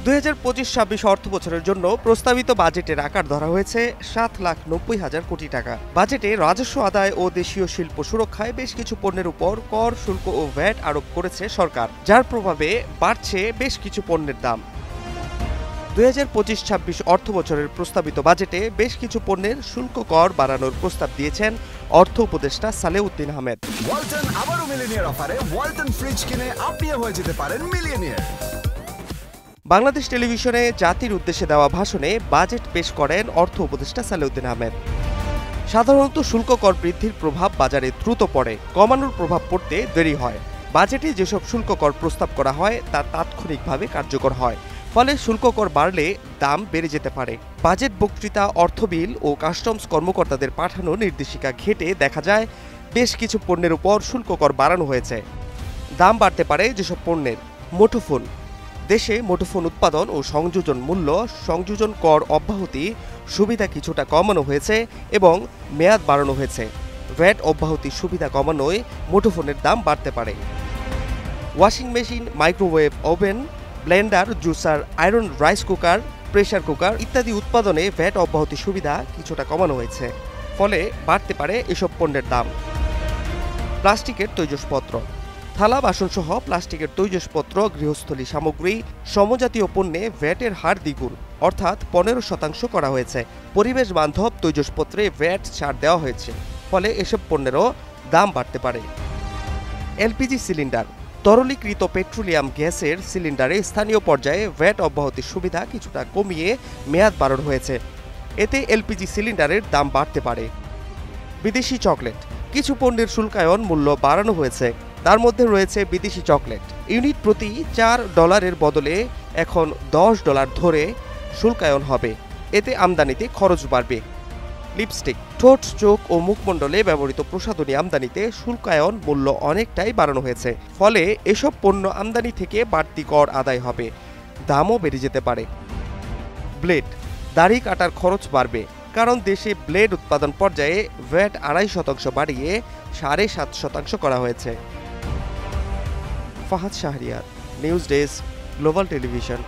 ২০২৫-২৬ অর্থবছরের জন্য প্রস্তাবিত বাজেটের আকার ধরা হয়েছে ৭,৯০,০০০ কোটি টাকা। বাজেটে রাজস্ব আদায় ও দেশীয় শিল্প সুরক্ষায় বেশ কিছু পণ্যের উপর কর, শুল্ক ও ভ্যাট আরোপ করেছে সরকার, যার প্রভাবে বাড়ছে বেশ কিছু পণ্যের দাম। ২০২৫-২৬ অর্থবছরের প্রস্তাবিত বাজেটে বেশ কিছু পণ্যের শুল্ক কর বাড়ানোর প্রস্তাব দিয়েছেন অর্থ উপদেষ্টা সালেউদ্দিন আহমেদ। ওয়ালটন আবারও মিলিয়নিয়ার অফারে ওয়ালটন ফ্রিজ কিনে আপনিও হয়ে যেতে পারেন মিলিয়নিয়ার। বাংলাদেশ টেলিভিশনে জাতির উদ্দেশ্যে দেওয়া ভাষণে বাজেট পেশ করেন অর্থ উপদেষ্টা সালেউদ্দিন আহমেদ। সাধারণত শুল্ক কর বৃদ্ধির প্রভাব বাজারে দ্রুত পড়ে, কমানোর প্রভাব পড়তে দেরি হয়। বাজেটে যেসব শুল্ক কর প্রস্তাব করা হয় তা তাৎক্ষণিকভাবে কার্যকর হয়, ফলে শুল্ক কর বাড়লে দাম বেড়ে যেতে পারে। বাজেট বক্তৃতা, অর্থ বিল ও কাস্টমস কর্মকর্তাদের পাঠানো নির্দেশিকা ঘেঁটে দেখা যায় বেশ কিছু পণ্যের উপর শুল্ক কর বাড়ানো হয়েছে। দাম বাড়তে পারে যেসব পণ্যের: মুঠোফোন। দেশে মুঠোফোন উৎপাদন ও সংযোজন মূল্য সংযোজন কর অব্যাহতি সুবিধা কিছুটা কমানো হয়েছে এবং মেয়াদ বাড়ানো হয়েছে। ভ্যাট অব্যাহতি সুবিধা কমানোয় মুঠোফোনের দাম বাড়তে পারে। Washing machine, microwave oven, Blender, juicer, iron rice cooker, pressure cooker ইত্যাদি উৎপাদনে ভ্যাট অব্যাহতি সুবিধা কিছুটা কমানো হয়েছে, ফলে বাড়তে পারে এসব পণ্যের দাম। প্লাস্টিকের তৈজসপত্র। থালা বাসনসহ প্লাস্টিকের তৈজসপত্র, গৃহস্থলী সামগ্রী, সমজাতীয় পণ্যে ভ্যাটের হার দ্বিগুণ অর্থাৎ 15% করা হয়েছে। পরিবেশ বান্ধব তৈজসপত্রে ভ্যাট ছাড় দেওয়া হয়েছে, ফলে এসব পণ্যেরও দাম বাড়তে পারে। LPG cylinder. তরলীকৃত পেট্রোলিয়াম গ্যাসের সিলিন্ডারে স্থানীয় পর্যায়ে ভ্যাট অব্যাহতির সুবিধা কিছুটা কমিয়ে মেয়াদ বাড়ানো হয়েছে, এতে এলপিজি সিলিন্ডারের দাম বাড়তে পারে। বিদেশি চকলেট। কিছু পণ্যের শুল্কায়ন মূল্য বাড়ানো হয়েছে, তার মধ্যে রয়েছে বিদেশি চকলেট। ইউনিট প্রতি $4 বদলে এখন $10 ধরে শুল্কায়ন হবে, এতে আমদানিতে খরচ বাড়বে। লিপস্টিক। ঠোঁট, চোখ ও মুখমণ্ডলে ব্যবহৃত প্রসাধনী আমদানিতে শুল্কায়ন মূল্য অনেকটাই বাড়ানো হয়েছে, ফলে এসব পণ্য আমদানি থেকে বাড়তি কর আদায় হবে, দামও বেড়ে যেতে পারে। ব্লেড। দাড়ি কাটার খরচ বাড়বে, কারণ দেশে ব্লেড উৎপাদন পর্যায়ে ভ্যাট 2.5% বাড়িয়ে 7.5% করা হয়েছে। Fahad Shahriar, news desk, global television.